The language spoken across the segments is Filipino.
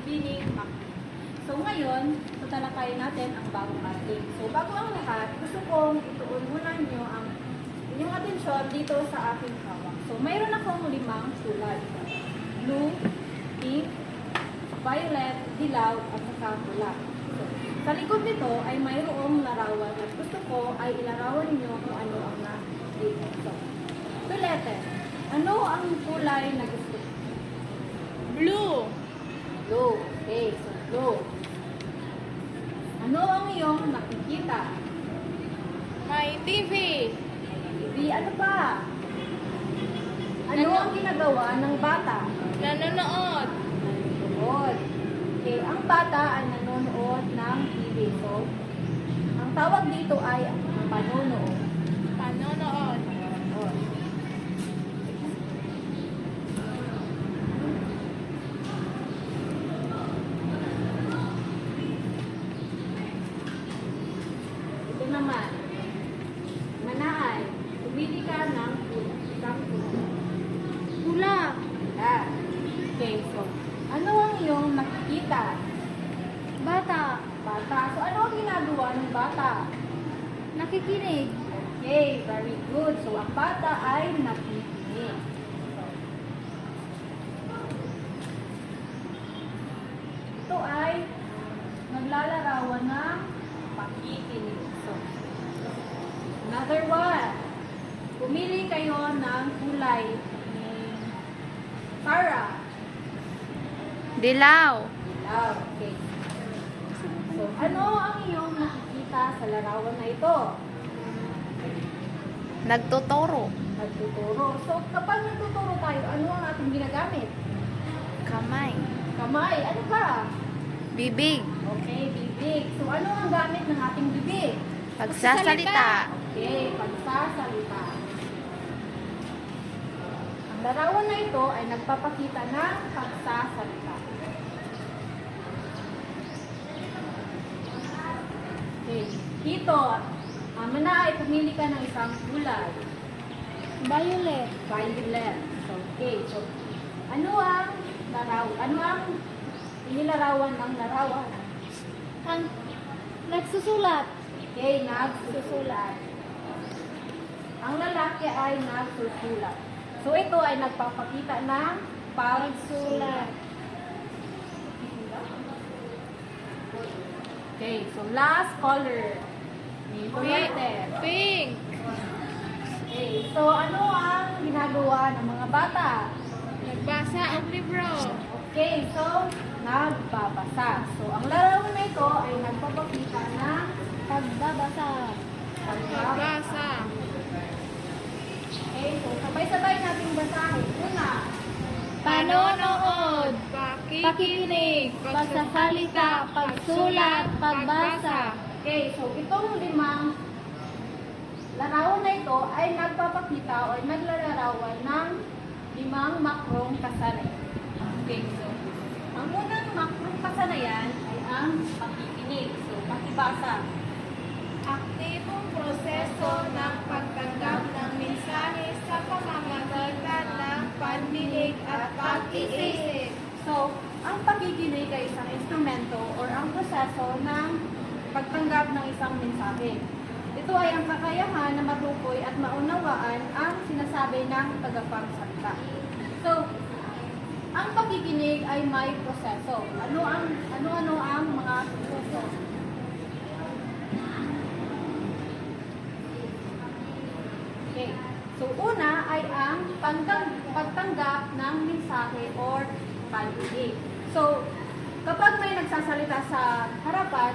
Bining Macron. So ngayon, tatalakayin natin ang bagong ating. So bago ang lahat, gusto kong ituon muna nyo ang inyong atensyon dito sa aking hawak. So mayroon akong 5 kulay. Blue, pink, violet, dilaw, at saka pula. So, sa likod nito ay mayroong larawan at gusto ko ay ilarawan niyo kung ano ang dito. So, to letter. Ano ang kulay na gusto ko? Blue. Blue. Okay, so blue. Ano ang iyong nakikita? May TV. Hindi, ano pa? Ano ang ginagawa ng bata? Nanonood. Nanonood. Okay, ang bata ay nanonood ng TV. So, ang tawag dito ay panonood. Panonood. Panonood. Ito naman. Manaay. Pumili ka ng isang kulay. Pula. Ah. Okay, so, ano ang iyong nakikita? Bata. Bata. So, ano ang ginagawa ng bata? Nakikinig. Okay, very good. So, ang bata ay nakikinig. Ito ay naglalarawan ng pakikinig. So, another one. Pumili kayo ng kulay ni Sarah. Dilaw. Dilaw. Okay. So, ano ang iyong nakikita sa larawan na ito? Nagtuturo. Nagtuturo. So, kapag nagtuturo tayo, ano ang ating ginagamit? Kamay. Kamay. Ano pa? Bibig. Okay, bibig. So, ano ang gamit ng ating bibig? Pagsasalita. Okay, pagsasalita. Ang larawan na ito ay nagpapakita ng pagsasalita. Okay, dito, Mana ay pumili ka ng isang kulay. Violet. Violet. So, okay. So, ano ang inilarawan ng larawan? Ang nagsusulat. Okay, nagsusulat. Ang lalaki ay nagsusulat. So, ito ay nagpapakita ng pagsulat. Okay, so last color. Pink. Pink. Okay, so ano ang ginagawa ng mga bata? Nagbasa ang libro. Okay, so nagbabasa. So, ang larawan na ito ay nagpapakita ng Pagbabasa. pagbabasa. Pagbasa. Okay, so sabay-sabay nating basahin. Una, Panonood. Pakikinig. Pagsasalita. Pagsulat. Pagbasa. okay, so itong 5 larawan na ito ay nagpapakita o naglalarawan ng 5 makrong kasanayan. Okay, so ang unang makrong kasanayan ay ang pakikinig. So, pakibasa. Aktibong proseso ng pagtanggap ng mensahe sa pamamagitan ng pandinig at pag-isip. So, ang pakikinig ay isang instrumento or ang proseso ng pagtanggap ng isang mensahe. Ito ay ang kakayahan na matukoy at maunawaan ang sinasabi ng tagapagsalita. So, ang pakikinig ay may proseso. Ano-ano ang mga proseso? Okay. So, una ay ang pagtanggap ng mensahe or pandinig. So, kapag may nagsasalita sa harapan,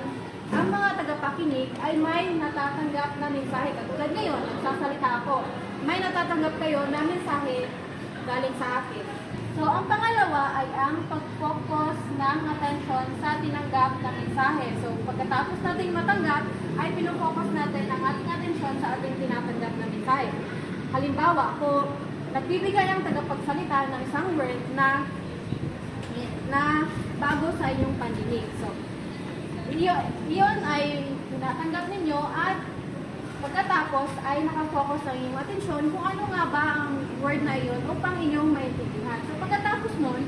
ang mga tagapakinig ay may natatanggap na mensahe. Katulad ngayon, nagsasalita ako. May natatanggap kayo na mensahe galing sa akin. So, ang pangalawa ay ang pag-focus ng atensyon sa tinanggap na mensahe. So, pagkatapos natin matanggap, ay pinofocus natin ang ating atensyon sa ating tinatanggap na mensahe. Halimbawa, kung nagbibigay ang tagapagsalita ng isang word na bago sa inyong pandinig. So, iyon ay tinatanggap ninyo at pagkatapos ay nakafocus ang inyong atensyon kung ano nga ba ang word na iyon upang inyong maintindihan. So, pagkatapos nun,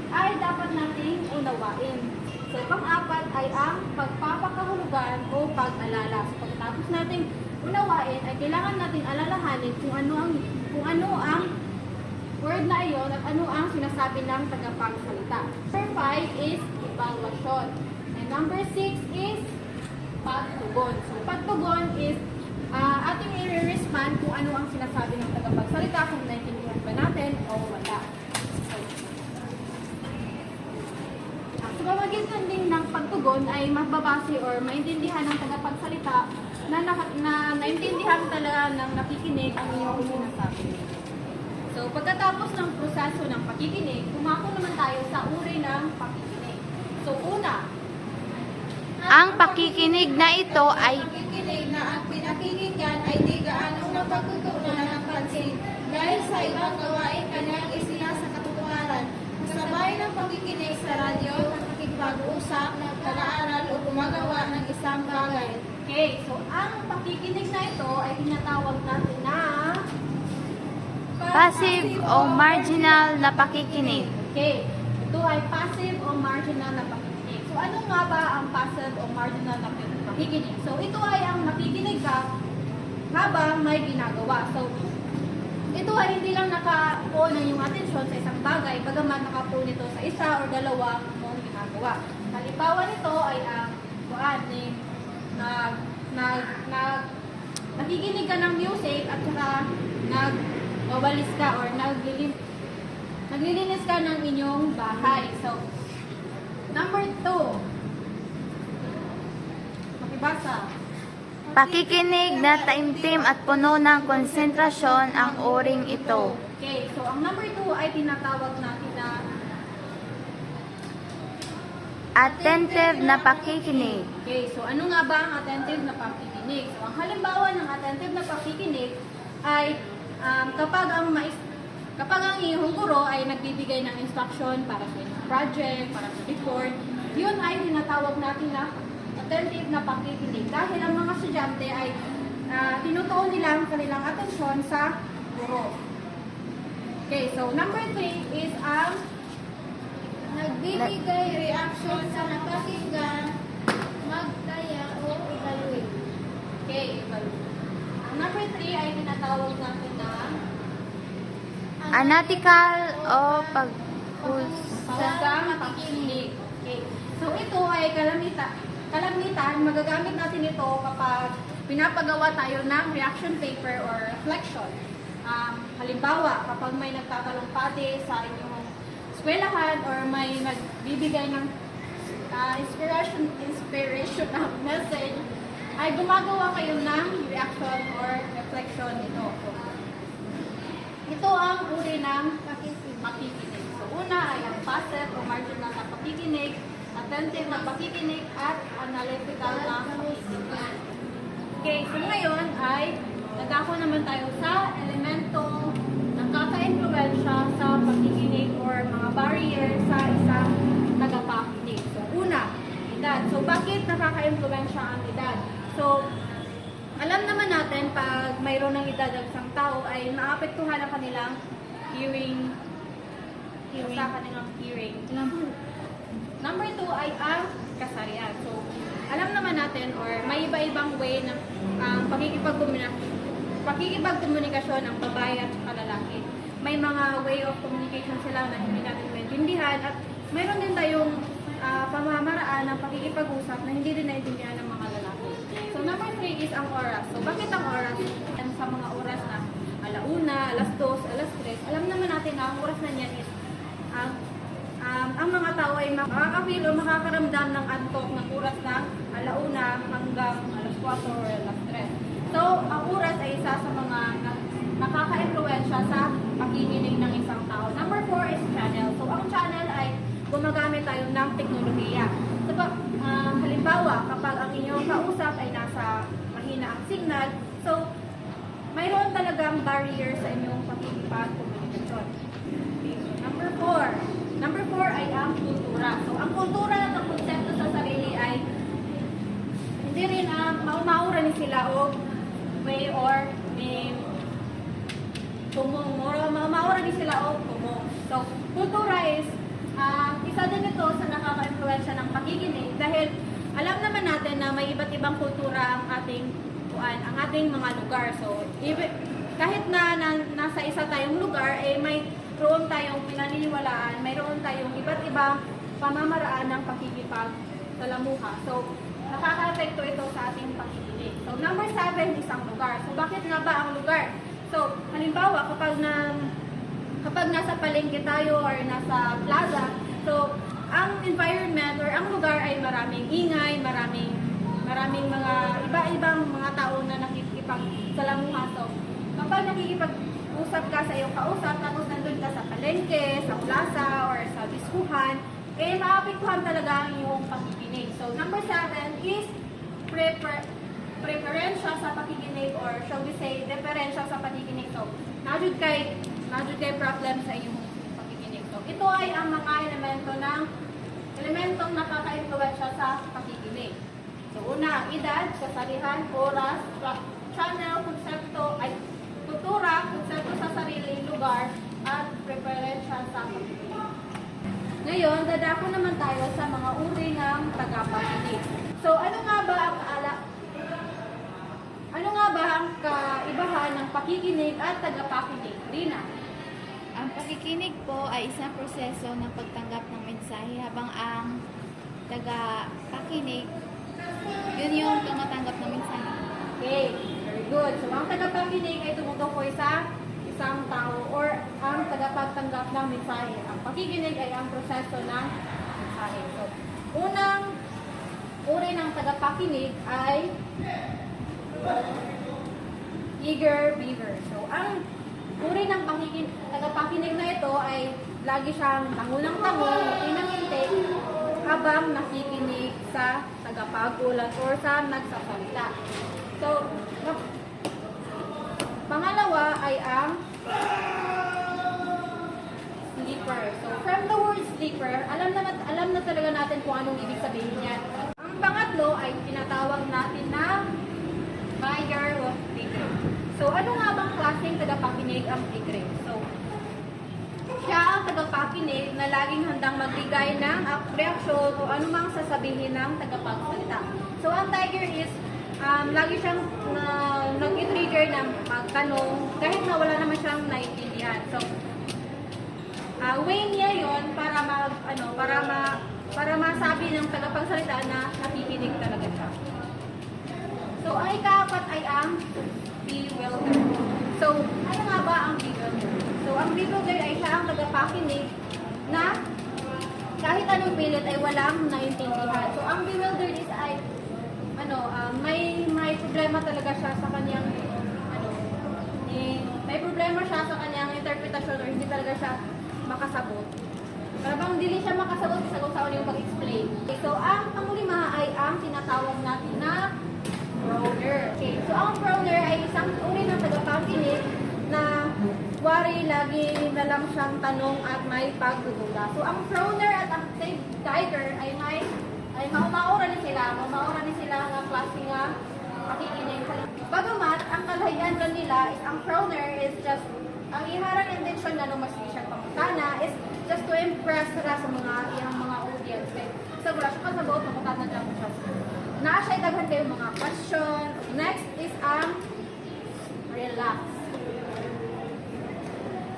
ay dapat nating unawain. So, pang-apat ay ang pagpapakahulugan o pag-alala. So, pagkatapos nating unawain, ay kailangan nating alalahanin kung ano ang word na iyon at ano ang sinasabi ng tagapagsalita. Number 5 is evaluation. And number 6 is pagtugon. So, pagtugon is ating i-respond kung ano ang sinasabi ng tagapagsalita, kung naiintindihan ba natin o wala. So, pamagitan din ng pagtugon ay magbabase or maintindihan ng tagapagsalita na naintindihan talaga ng nakikinig ang iyong sinasabi. So, pagkatapos ng proseso ng pakikinig, tumako naman tayo sa uri ng pakikinig. So, una, Ang pakikinig na ito ay Pakikinig na ang pinakikinggan ay di gaano napagtutuunan ng pansin dahil sa ibang gawain kanyang isina sa katutuharan. Kasabay ng pakikinig sa radyo, nakikipag-usap, nag-aaral o gumagawa ng isang bagay. okay, so ang pakikinig na ito ay tinatawag natin na passive o marginal na pakikinig. okay, ito ay passive o marginal na pakikinig. So, ano nga ba ang passive o marginal na pakikinig? So, ito ay ang nakikinig ka habang may ginagawa. So, ito ay hindi lang naka-on ang iyong atensyon sa isang bagay, bagaman naka-on ito sa isa o dalawa mong ginagawa. Halimbawa nito ay ang nakikinig ka ng music at saka nagwawalis ka or naglilinis ka ng inyong bahay. So, number 2. Makibasa. Pakikinig na taimtim at puno ng konsentrasyon ang uring ito. Okay, so ang number 2 ay tinatawag natin na Attentive na pakikinig. okay, so ano nga ba ang attentive na pakikinig? So, ang halimbawa ng attentive na pakikinig ay kapag ang iyong guro ay nagbibigay ng instruction para sa inyong project, para sa report, yun ay tinatawag natin na attentive na pakikinig. Dahil ang mga estudyante ay tinutuon nila ang kanilang atensyon sa guro. Okay, so number 3 is ang Nagbibigay reaksyon sa napakinggan, magtaya o evaluate. okay, ang number 3 ay tinatawag natin na Analytical o paghusga. Pahusgang pakikinig. Okay. So ito ay kalamitan, magagamit natin ito kapag pinapagawa tayo ng reaction paper or reflection. Halimbawa, kapag may nagtatalumpati sa inyong eskwelahan or may nagbibigay ng inspirational message, ay gumagawa kayo ng reaction or reflection nito. So, ito ang uri ng pakikinig. So, una ay ang passive o marginal na pakikinig, attentive na pakikinig, at analytical na pakikinig. Okay, so ngayon ay nagako naman tayo sa elemento ng kaka-influensya sa pakikinig or mga barrier sa isang tagapakinig. So, una, edad. So, bakit nakaka-influensya ang edad? So, alam naman natin pag mayroon ng edad ang isang tao ay maapektuhan ang kanilang hearing. Sa kanilang hearing. Number 2 ay ang kasarian. So, alam naman natin or may iba-ibang way ng pakikipagkomunikasyon ng babae at lalaki. May mga way of communication sila na hindi natin maintindihan at mayroon din tayong pamamaraan ng pakikipag-usap na hindi din naintindihan ng mga lalaki. So, number 3 is ang oras. So, bakit ang oras? Sa mga oras na alauna, alas 2, alas 3, alam naman natin na ang oras na niyan is ang mga tao ay makaka-feel o makakaramdam ng antok ng oras ng alauna hanggang alas 4 or alas 3. So, ang oras ay isa sa mga nakaka-influensya sa pakikinig ng isang tao. Number 4 is channel. So, ang channel ay gumagamit tayo ng teknolohiya. So, halimbawa, kapag ang inyong kausap ay nasa mahina ang signal, so, mayroon talagang barrier sa inyong pakikipag-komunikasyon. Okay. Number 4 ay ang kultura. So, ang kultura ng konsepto sa sarili ay hindi rin maura ni sila o may or may tumong. Maura ni sila o tumong. So, kultura is Isa din ito sa nakaka-influensya ng pakikinig dahil alam naman natin na may iba't ibang kultura ang ating mga lugar. So, kahit na nasa isa tayong lugar, mayroon tayong pinaniniwalaan, mayroon tayong iba't ibang pamamaraan ng pakikipagsalamuha. So, nakaka-apekto ito sa ating pakikinig. So, number 7 is ang lugar. So, bakit nga ba ang lugar? So, halimbawa, kapag nasa palengke tayo or nasa plaza, so, ang environment or ang lugar ay maraming ingay, maraming mga iba-ibang mga tao na nakikipagsalamuha. So, kapag nakikipag-usap ka sa iyong kausap, tapos nandun ka sa palengke, sa plaza, or sa diskuhan, maapektuhan talaga ang iyong pakikinig. So, number 7 is preferensya sa pakikinig, or shall we say, deferensya sa pakikinig. So, najud kay problem sa iyong pakikinig. So, ito ay ang mga elementong nakaka-influensya sa pakikinig. So, una, edad, kasalihan, oras, channel, kultura, konsepto sa sarili, lugar, at preferensya sa pakikinig. Ngayon, dadako naman tayo sa mga uri ng tagapakinig. So, ano nga ba ang kaibahan ng pakikinig at tagapakinig? Rina? Ang pakikinig po ay isang proseso ng pagtanggap ng mensahe habang ang tagapakinig, yun yung tumatanggap ng mensahe. Okay, very good. So, ang tagapakinig ay tumutukoy sa isang tao or ang tagapagtanggap ng mensahe. Ang pakikinig ay ang proseso ng mensahe. So, unang uri ng tagapakinig ay eager beaver. So, ang uri ng tagapakinig na ito ay lagi siyang tango-tango, ngiti habang nakikinig sa tagapagulat or sa nagsasalita. So, pangalawa ay ang sleeper. So, from the word sleeper, alam na talaga natin kung anong ibig sabihin niyan. Ang pangatlo ay tinatawag natin na buyer of tigre. So, ano nga bang klaseng tagapakinig ang tigre? So, siya ang tagapakinig na laging handang magbigay ng reaksyon o anumang sasabihin ng tagapagsalita. So, ang tiger is lagi siyang nag-trigger na magtanong kahit na wala naman siyang naiintindihan. So, way niya yon para masabi ng tagapagsalita na nakikinig talaga siya. So, ang ikaapat ay ang bewilder. So, ano nga ba ang bewilder? So, ang bewilder ay siya ang tagapakinig na kahit anong pilit ay walang naintindihan. So, ang bewilder is ay may problema talaga siya sa kanyang may problema siya sa kanyang interpretasyon or hindi talaga siya makasabot. Para bang hindi siya makasabot sa kung saan yung pag-explain. Okay, so, ang panglima ay ang tinatawag natin na proner. Okay, so ang proner ay isang uri ng tagapakinig na wari lagi na lang siyang tanong at may pagdududa. So, ang proner at ang tiger ay maumaura ni sila ng klase nga pakikinig. Bagamat, ang kalahian lang nila is ang proner is just, ang iharang intention na nung mas siya pamutana is just to impress sila sa iyang mga audience. Kaya, sa wala siya kasabot, pamutana dyan mo siya. Naa siya idaghan kayo mga question. Next is ang relax.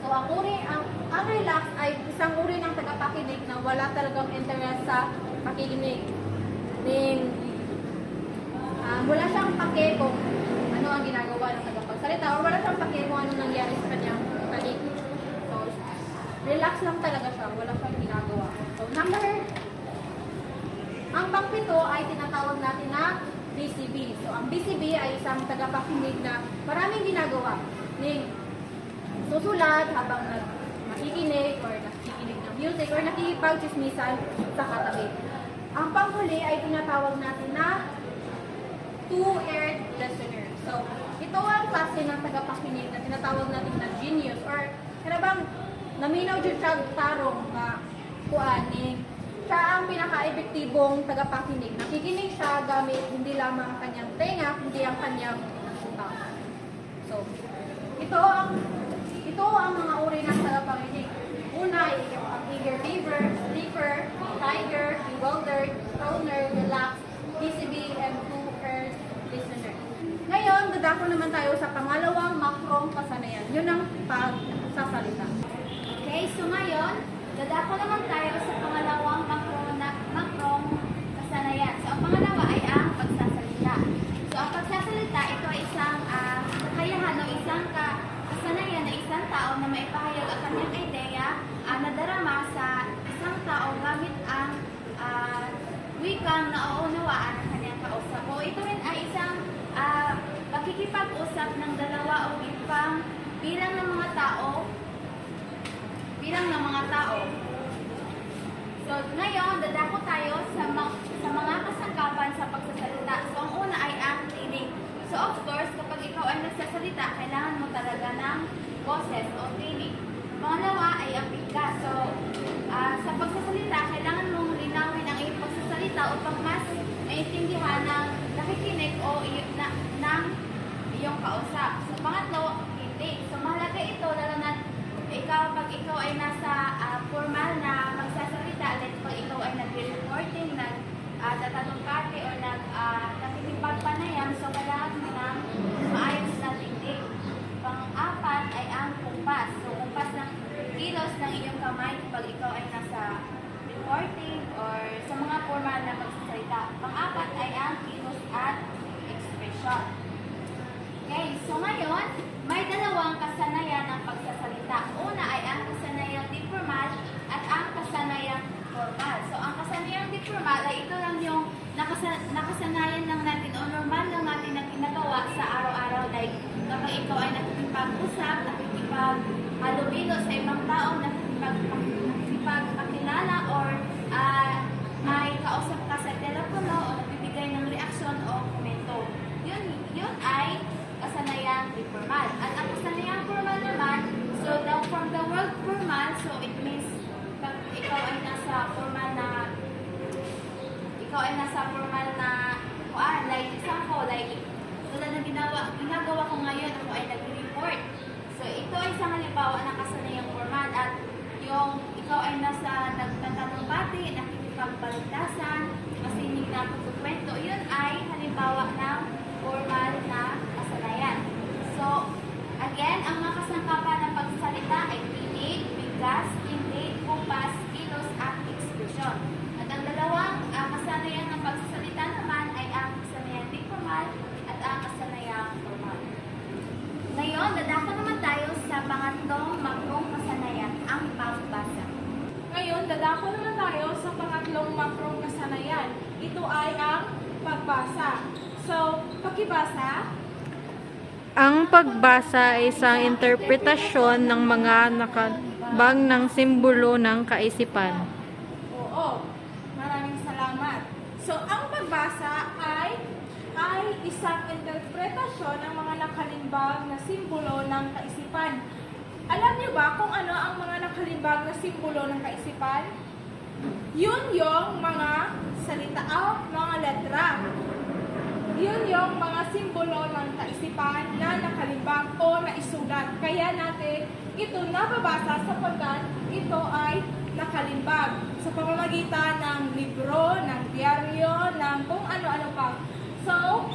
So, ang relax ay isang uri ng tagapakinig na wala talagang interest sa pakikinig. Wala siyang pake kung ano ang ginagawa ng tagapagsalita or wala siyang pake kung anong nangyari sa kanyang paligid. So, relax lang talaga siya. Wala siyang ginagawa. So, ang pangpito ay tinatawag natin na BCB. So, ang BCB ay isang tagapakinig na maraming ginagawa. Susulat habang nakikinig or nakikinig ng music or nakikipag-chismisan sa katabi. Ang panghuli ay tinatawag natin na two-eared listener. So, ito ang klase ng tagapakinig na tinatawag natin na genius or bang naminaw dyan siya tarong na kuaning. Siya ang pinaka-epektibong tagapakinig. Nakikinig siya gamit hindi lamang ang kanyang tenga, kundi ang kanyang utak. So, ito ang mga uri ng tagapakinig. Una ay ang eager beaver, Reaper, Tiger, Bewildered, Stoner, Relaxed, PCB, and Two Earth Listener. Ngayon, dadako naman tayo sa pangalawang makrong kasanayan. Yun ang pagsasalita. Okay, so ngayon, dadako naman tayo sa pangalawang makrong kasanayan. So, ang pangalawa ay ang pagsasalita. So, ang pagsasalita, ito ay isang kakayahan o isang kasanayan na isang tao na maipahayag ang kanyang ideya na darama sa isang tao gamit ang wikang nauunawaan ng kanyang kausap. O ito rin ay isang pakikipag-usap ng dalawa o ipang bilang ng mga tao. So, ngayon, dadako tayo sa mga kasangkapan sa pagsasalita. So, ang una ay ang tinig. So, of course, kapag ikaw ay nagsasalita, kailangan mo talaga ng boses o tinig. Pangalawa ay ang bigkas. So, sa pagsasalita, kailangan mong linawin ang iyong pagsasalita upang mas maintindihan ng nakikinig o ng iyong kausap. So, pangatlo, kinig. So, mahalaga ito, lalo na pag ikaw ay nasa formal na magsasalita, like pag ikaw ay nag-reporting, nagtatanong-pati, o nakikipagpanayam, so kailangan mo ng maayos na tinig. Pang-apat ay ang kumpas. So, kumpas ng kilos ng iyong kamay pag ikaw ay nasa reporting or sa mga formal na magsasalita. Pang-apat ay ang kilos at expression. Okay, so ngayon, may dalawang kasanayan ng pagsasalita. Una ay ang kasanayang di formal at ang kasanayang formal. So, ang kasanayang di formal ay ito lang yung nakasanayan lang natin o normal lang natin na ginagawa sa araw-araw. Like, kapag ikaw ay nakikipag-usap, nakikipag-halubilo sa ibang tao, nakikipagpakilala, or may kausap ka sa telepono o nagbibigay ng reaksyon o komento. Yun ay kasanayang di formal. At ang kasanayang formal naman, so from the word formal, so it means pag ikaw ay nasa formal na like example, like tulad ng ginagawa ko ngayon, ako ay nag-report. So ito ay isang halimbawa ng kasanayang formal, at yung ikaw ay nasa nagtatanong-bati, nakikipagbaligtasan, masinig na pagkukwento, yun ay halimbawa ng formal na kasanayan. So, again, ang mga kasangkapan ng pagsasalita ay tinig, bigkas, intake, kumpas, kilos, at expression. At ang dalawang kasanayan ng pagsasalita naman ay ang kasanayan di formal at ang kasanayang formal. Ngayon, dadako naman tayo sa pangatlong makrong kasanayan, ang pagbasa. Ngayon, dadako naman tayo sa pangatlong makrong kasanayan. Ito ay ang pagbasa. So, pakibasa. Ang pagbasa ay isang interpretasyon ng mga nakabang ng simbolo ng kaisipan. Oo. Maraming salamat. So, ang pagbasa ay isang interpretasyon ng mga nakalimbag na simbolo ng kaisipan. Alam niyo ba kung ano ang mga nakalimbag na simbolo ng kaisipan? Yun yung mga salita o mga letra. Yun yung mga simbolo ng kaisipan na nakalimbag o naisulat. Kaya natin ito nababasa sapagkat ito ay nakalimbag sa pamamagitan ng libro, ng diaryo, ng kung ano-ano pa. So,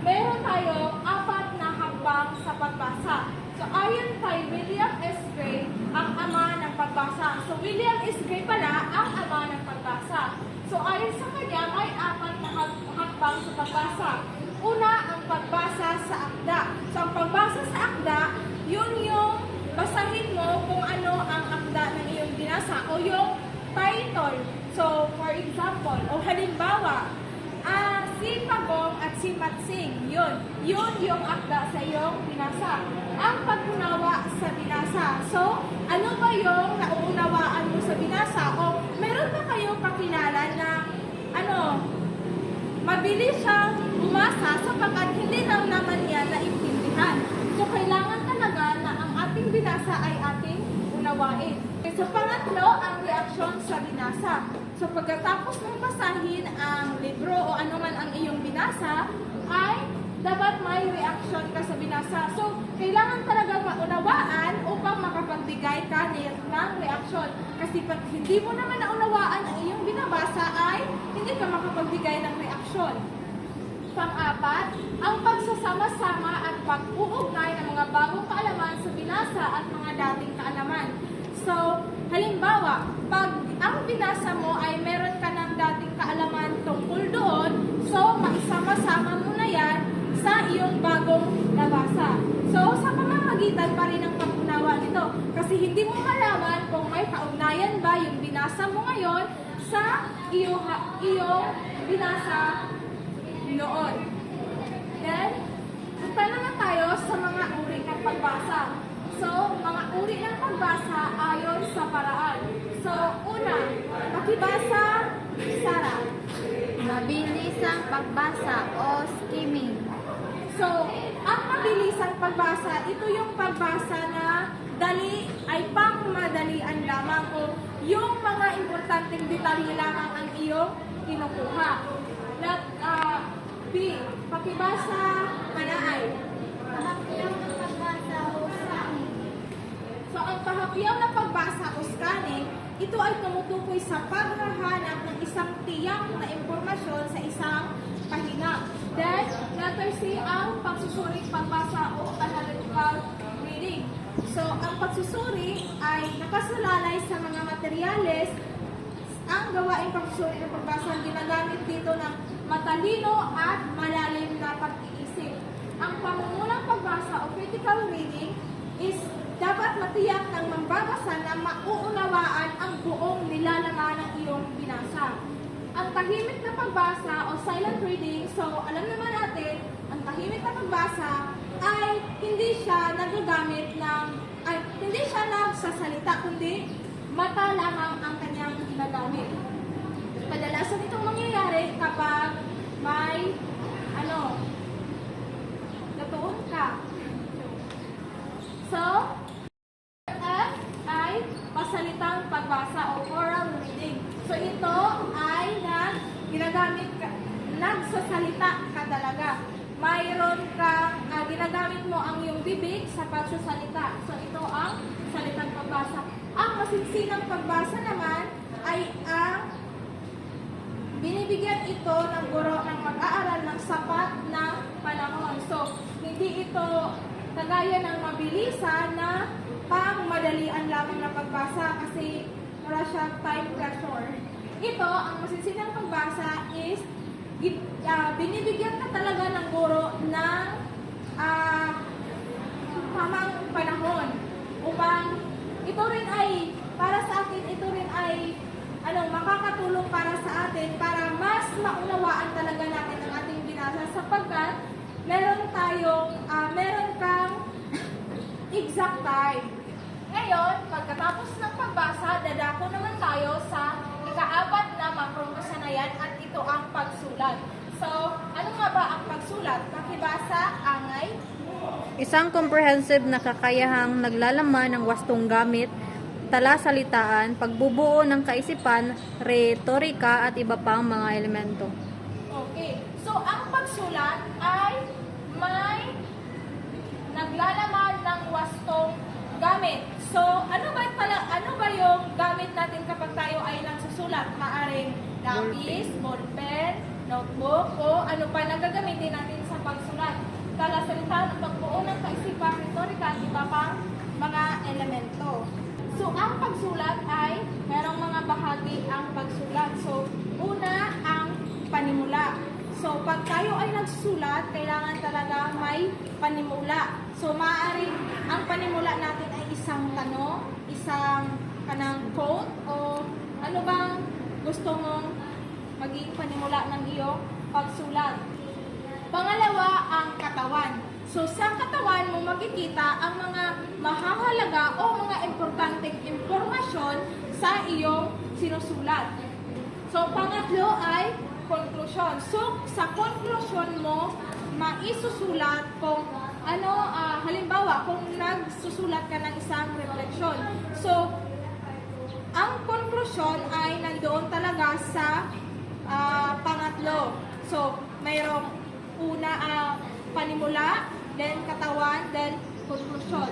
meron tayo 4 na hakbang sa pagbasa. So, ayon kay William S. Gray, ang ama ng pagbasa. So, William S. Gray pala ang ama ng pagbasa. So, ayon sa kanya, may 4 na hakbang sa pagbasa. Una, ang pagbasa sa akda. So, ang pagbasa sa akda, yun yung basahin mo kung ano ang akda ng iyong binasa o yung title. So, for example, o halimbawa, si Pagong at si Matsing, yun yung akda sa iyong binasa. Ang pag-unawa sa binasa. So, ano ba yung nauunawaan mo sa binasa? O meron ba kayong kakilala na mabilis siyang bumasa sapagkat hindi lang naman niya naintindihan. So, kailangan talaga na ang ating binasa ay ating unawain. So, pangatlo, ang reaksyon sa binasa. So, pagkatapos mong basahin ang libro o anuman ang iyong binasa, ay dapat may reaksyon ka sa binasa. So, kailangan talaga maunawaan upang makapagbigay ikanit ng reaksyon. Kasi pag hindi mo naman naunawaan ang iyong binabasa ay hindi ka makapagbigay ng reaksyon. Pang-apat, ang pagsasama-sama at pag-uugnay ng mga bagong kaalaman sa binasa at mga dating kaalaman. So, halimbawa, pag ang binasa mo ay meron ka ng dating kaalaman tungkol doon, so maisama-sama mo na yan sa iyong bagong nabasa. So, sa pamamagitan pa rin ng pag-unawa nito. Kasi hindi mo malaman kung may kaugnayan ba yung binasa mo ngayon sa iyong binasa noon. Then, punta naman tayo sa mga uri ng pagbasa. So, mga uri ng pagbasa ayon sa paraan. So, una, pakibasa, Sara. Mabilisang pagbasa o skimming. So, ang mabilisang pagbasa, ito yung pagbasa na dali ay pang-madalian lamang o yung mga importanteng detalye lamang ang iyong kinukuha. B. Pakibasa, Manaay. Pahapyaw ng pagbasa o scanning. So, ang pahapyaw na pagbasa o scanning, ito ay tumutukoy sa paghahanap ng isang tiyak na impormasyon sa isang pahina. Then, letter C, ang pagsusuring pagbasa o analytical reading. So, ang pagsusuri ay nakasalalay sa mga materyales. Ang gawaing pagsusuri ng pagbasa ginagamit dito ng matalino at malalim na pag-iisip. Ang pamumulang pagbasa o critical reading is dapat matiyak ng mambabasa na mauunawaan ang buong nilalaman ng iyong binasa. Ang tahimik na pagbasa o silent reading, so alam naman natin, ang tahimik na pagbasa ay hindi siya nagsasalita, kundi mata lamang ang kanyang ginagamit. Kadalasan itong mangyayari kapag may natuon ka. So, F ay pasalitang pagbasa o oral reading. So, ito ay nagsasalita ka talaga. Mayroon kang ginagamit mo ang iyong bibig sa pagsasalita. So, ito ang salitang pagbasa. Ang masinsinang pagbasa naman ay ang binibigyan ito ng guro ng mag-aaral ng sapat na panahon. So, hindi ito kagaya ng mabilisan na pang-madalian lamang na pagbasa kasi wala siyang time pressure. Ito, ang masinsinang pagbasa is binibigyan ka talaga ng guro ng tamang panahon upang ito rin ay, para sa akin, ito rin ay makakatulong para sa atin para mas maunawaan talaga natin ang ating binasa sapagkat meron kang exact time. Ngayon, pagkatapos ng pagbasa, dadako naman tayo sa ika-4 na macrobasa na yan at ito ang pagsulat. So, ano nga ba ang pagsulat? Pakibasa, angay. Isang comprehensive na kakayahang naglalaman ng wastong gamit, talasalitaan, pagbubuo ng kaisipan, retorika at iba pang mga elemento. Okay. So, ang pagsulat ay may naglalaman ng wastong gamit. So, ano ba yung gamit natin kapag tayo ay nagsusulat? Maaring lapis, ballpen, notebook, o ano pa na gagamitin natin sa pagsulat. Talasalitaan, pagbuo ng kaisipan, retorika at iba pang mga elemento. So, ang pagsulat ay merong mga bahagi ang pagsulat. So, una ang panimula. So, pag tayo ay nagsusulat, kailangan talaga may panimula. So, maaaring ang panimula natin ay isang tanong, isang kanang quote, o ano bang gusto mong maging panimula ng iyong pagsulat. Pangalawa, ang katawan. So, sa katawan mo makikita ang mga mahahalaga o mga importanteng impormasyon sa iyong sinusulat. So, pangatlo ay conclusion. So, sa conclusion mo, maisusulat kung halimbawa, kung nagsusulat ka ng isang refleksyon. So, ang conclusion ay nandoon talaga sa pangatlo. So, mayroong una panimula, then katawan, then conclusion.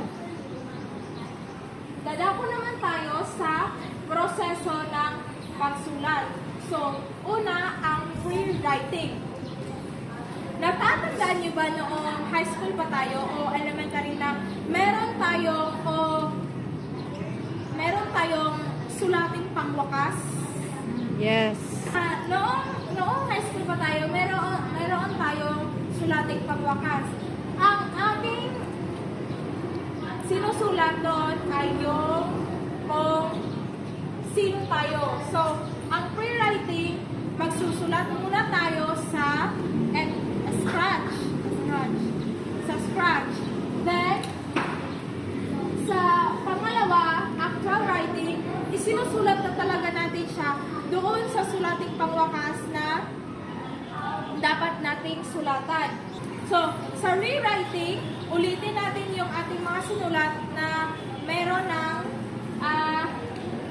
dadako naman tayo sa proseso ng pagsulat. So, una, ang free writing. Natatandaan niyo ba noong high school pa tayo o elementary na meron tayong sulating pangwakas? Yes. Noong high school pa tayo, meron tayong sulating pangwakas. Ang ating sinusulat doon ay yung kung sino tayo. So, ang pre-writing, magsusulat muna tayo sa scratch. Then, sa pangalawa, actual writing, isinusulat na talaga natin siya doon sa sulating pangwakas na dapat nating sulatan. So, sa rewriting, ulitin natin yung ating mga sinulat na meron ng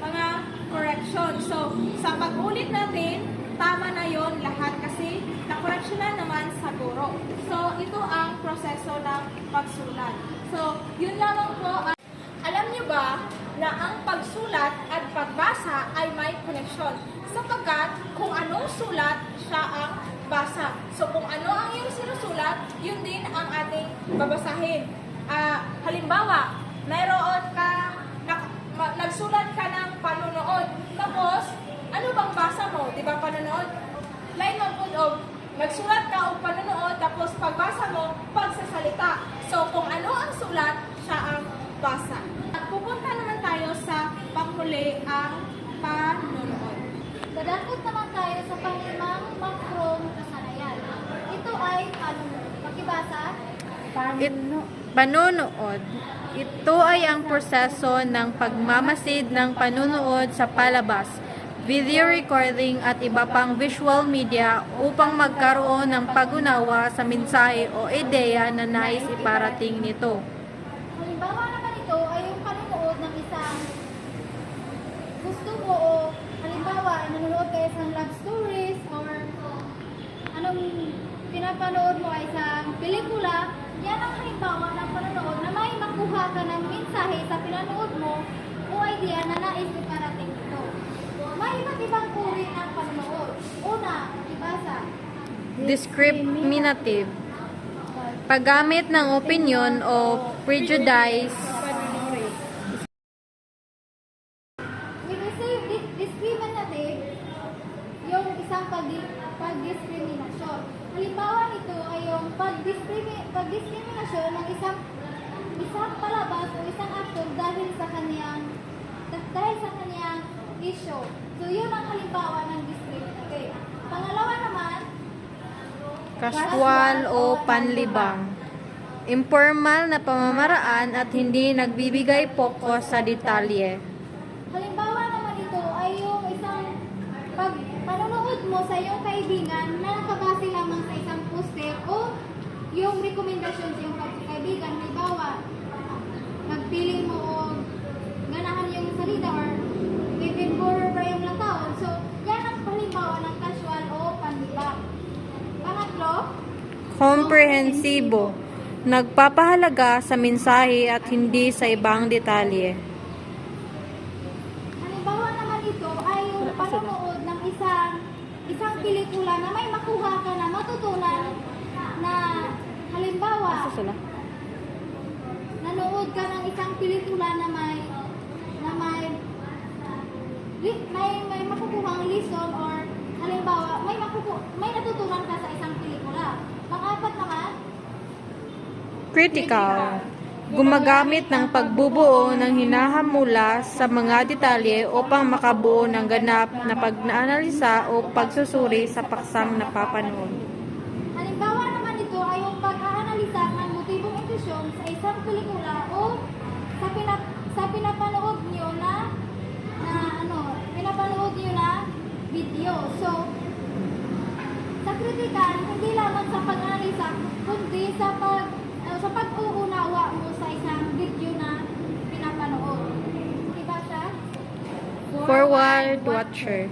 mga correction. So, sa pag-ulit natin, tama na yon lahat kasi na-correction na naman sa guro. So, ito ang proseso ng pagsulat. So, yun lamang po. Alam niyo ba na ang pagsulat at pagbasa ay may connection sapagkat kung anong sulat siya ang basa. So kung ano ang iyong sinusulat, yun din ang ating babasahin. Halimbawa, nagsulat ka ng panunood. Tapos, ano bang basa mo? Di ba panunood? Line mo po, nagsulat ka o panunood, tapos pagbasa mo, pagsasalita. So kung ano ang sulat, siya ang basa. At pupunta naman tayo sa panghuli ang panunood. Dadakot naman tayo sa panglimang macron kasanayan. Ito ay pakibasa. Panunood. Ito ay ang proseso ng pagmamasid ng panunood sa palabas, video recording at iba pang visual media upang magkaroon ng pag-unawa sa mensahe o ideya na nais iparating nito. Halimbawa naman ito ay yung panunood ng isang gusto mo o halimbawa nanonood kayo sa love stories or anong pinapanood mo ay isang pelikula, yan ang halimbawa ng panonood na may makuha ka ng mensahe sa pinanood mo o idea na nais iparating ito. May iba't ibang uri ng panonood. Una, ibasa. Discriminative. Paggamit ng opinion o prejudice. We receive discriminative, yung isang pagdiskriminasyon. Halimbawa nito ay yung pagdiskriminasyon ng isang palabas o isang aktor dahil sa kaniyang issue. So yun ang halimbawa ng discriminative. Pangalawa naman, Casual o panlibang. Informal na pamamaraan at hindi nagbibigay focus sa detalye. halimbawa naman ito ay yung isang panonood mo sa iyong kaibigan na nakabase lamang sa isang poster o yung rekomendasyon sa iyong kaibigan. Halimbawa, magpili mo o ganahan yung salita or even horror ba yung lataon. So, yan ang halimbawa ng casual o panlibang. Pangatlo, Komprehensibo. Nagpapahalaga sa mensahe at hindi sa ibang detalye. halimbawa naman ito ay yung panonood ng isang pelikula na may makuha ka na matutunan na halimbawa nanood ka ng isang pelikula na may makukuhang lesson or halimbawa may natutunan ka sa isang pelikula. Pang-apat naman, Critical. Gumagamit ng pagbubuo ng hinahamula sa mga detalye upang makabuo ng ganap na pag-aanalisa o pagsusuri sa paksang napapanood. halimbawa naman ito ay yung pag-aanalisa ng motibong intensyon sa isang pelikula o sa pinapanood niyo na video. So, sa kritikal, hindi lamang sa pag-analisa, kundi sa pag-uunawa mo sa isang video na pinapanood. Diba siya? Forward watcher.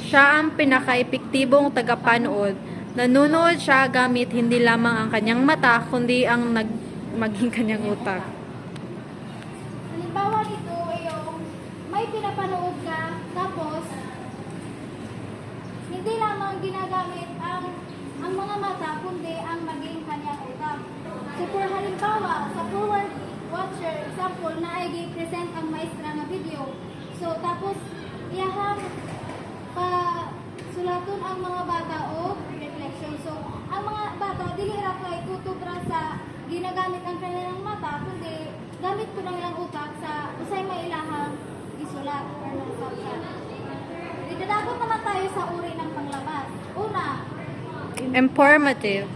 Siya ang pinaka-epektibong tagapanood. Nanonood siya gamit hindi lamang ang kanyang mata, kundi ang maging kanyang utak. Halimbawa nito ay pinapanood ka, tapos hindi lamang ginagamit ang mga mata, kundi ang maging kanyang utak. So for halimbawa, sa forward watcher, example, na ay gi-present ang maestra nga video. So tapos, iyahang pa sulaton ang mga bata o reflection. So, ang mga bata, dili ra kay tutok ra sa ginagamit ang kanilang mata, kundi gamit ko na ilang utak sa usay mailahang isulat or nasabsat. Didadagot naman tayo sa uri ng panglabas. Una, Informative.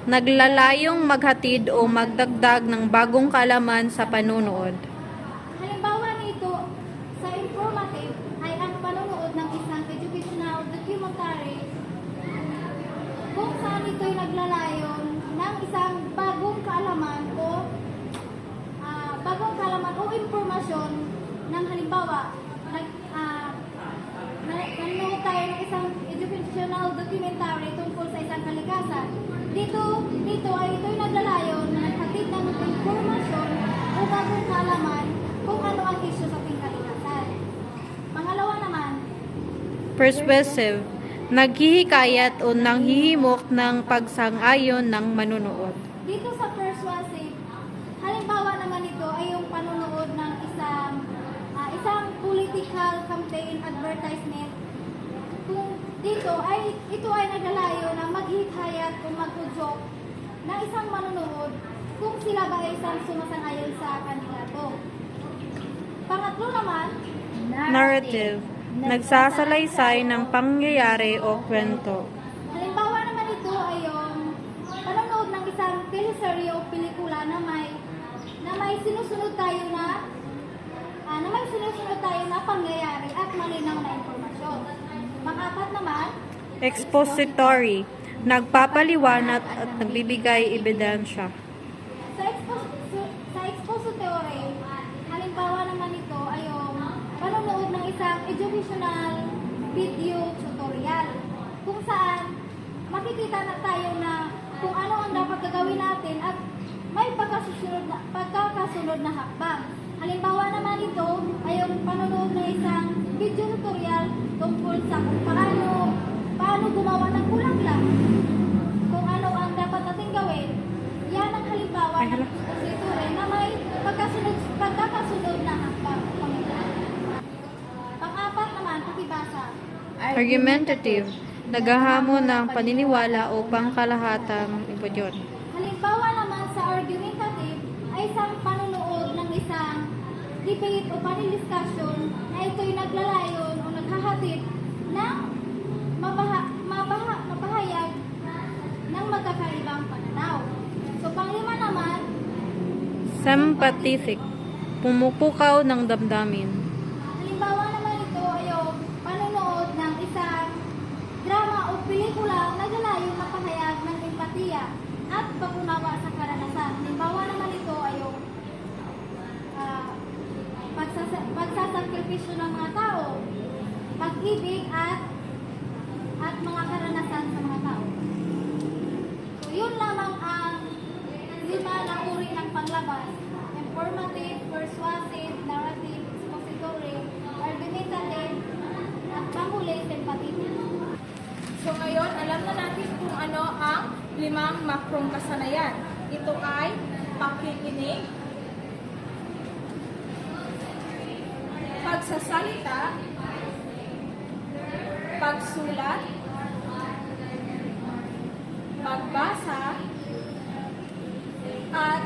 Naglalayong maghatid o magdagdag ng bagong kaalaman sa panunood. halimbawa nito sa informative ay ang panonood ng isang educational documentary kung saan ito'y naglalayon ng isang bagong kaalaman o impormasyon ng halimbawa nanonood tayo ng isang educational documentary tungkol sa isang kalikasan. Dito ay ito'y naglalayon na naghatid ng impormasyon o bagong kaalaman kung ano ang isyu sa ating kalikasan. Pangalawa naman, Persuasive. Naghihikayat o nanghihimok ng pagsang-ayon ng manunood. dito sa persuasive, halimbawa naman ito ay yung panonood ng isang political campaign advertisement. Kung ito ay naglalayo na maghihikayat o mag-udyok ng isang manunood kung sila ba ay isang sumasang-ayon sa kandidato. Pangatlo naman, Narrative. Nagsasalaysay ng pangyayari o kwento. halimbawa naman ito ay yung panonood ng isang teleserye o pelikula na may sinusunod tayo na pangyayari at malinaw na impormasyon. Pang-apat naman, Expository. Nagpapaliwanag at nagbibigay ebidensya. sa expository, halimbawa naman ito ay yung panonood ng isang educational video tutorial kung saan makikita na tayo na kung ano ang dapat gagawin natin at may pagkakasunod na hakbang. Halimbawa naman ito ay yung panonood ng isang video tutorial tungkol sa kung paano gumawa ng bulaklak, kung ano ang dapat natin gawin. Yan ang halimbawa ng expository na may pagkakasunod na hakbang. Pang-apat naman, pakibasa. Argumentative. Naghahamon ng paniniwala o pangkalahatang ibudyon. Halimbawa naman sa argumentative ay isang panunood ng isang debate o panel discussion na ito'y naglalayon o naghahatid ng mapahayag ng magkakaibang pananaw. So, panglima naman, Sympathetic. Pumupukaw ng damdamin. halimbawa naman ito ay yung panunood ng isang drama o pelikula na naglalayon na pahayag ng empatiya at pag-unawa sa karanasan. Halimbawa naman ito ay yung pagsasakripisyo ng mga tao, pag-ibig at mga karanasan sa mga tao. So, yun lamang ang 5 na uri ng panglabas: informative, persuasive, narrative, expository, argumentative, at panghuli, sympathetic. So ngayon, alam na natin kung ano ang 5 makrong kasanayan. Ito ay pakikinig, pagsasalita, pagsulat, pagbasa, at